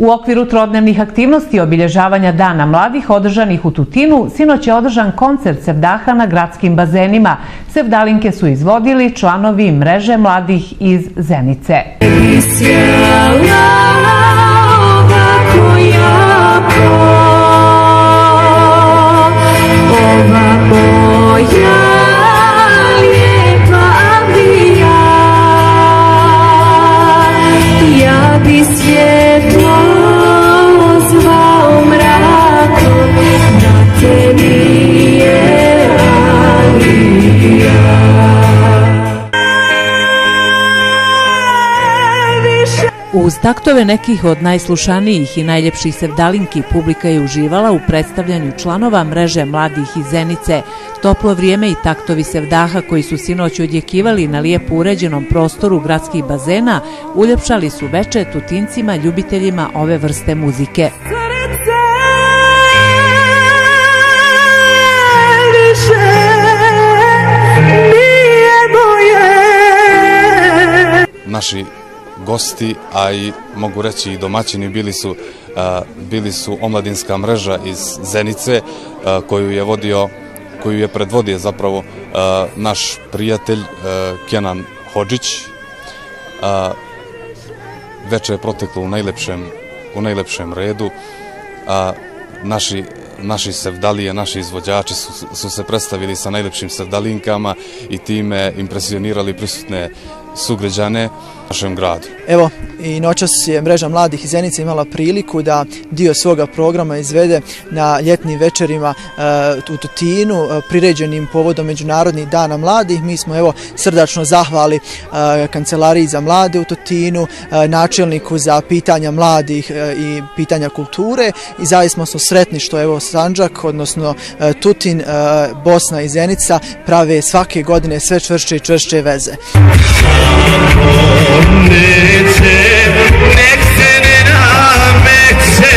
U okviru trodnevnih aktivnosti obilježavanja Dana mladih održanih u Tutinu, sinoć je održan koncert sevdaha na gradskim bazenima. Sevdalinke su izvodili članovi mreže mladih iz Zenice. Uz taktove nekih od najslušanijih i najljepših sevdalinki publika je uživala u predstavljanju članova mreže mladih iz Zenice. Toplo vrijeme i taktovi sevdaha koji su sinoć odjekivali na lijepo uređenom prostoru gradskih bazena uljepšali su veče Tutincima, ljubiteljima ove vrste muzike. Naši gosti, a i mogu reći i domaćini bili su omladinska mreža iz Zenice koju je predvodio zapravo naš prijatelj Kenan Hodžić. Veče je proteklo u najlepšem redu. Naši sevdalije, naši izvođači su se predstavili sa najlepšim sevdalinkama i time impresionirali prisutne sugrađane u našem gradu. Evo, i noćas je mreža mladih iz Zenice imala priliku da dio svoga programa izvede na ljetnim večerima u Tutinu, priređenim povodom Međunarodnih dana mladih. Mi smo evo srdačno zahvali Kancelariji za mlade u Tutinu, načelniku za pitanja mladih i pitanja kulture i zaista smo sretni što evo Sandžak, odnosno Tutin, Bosna i Zenica prave svake godine sve čvršće i čvršće veze. Nek se ne nameće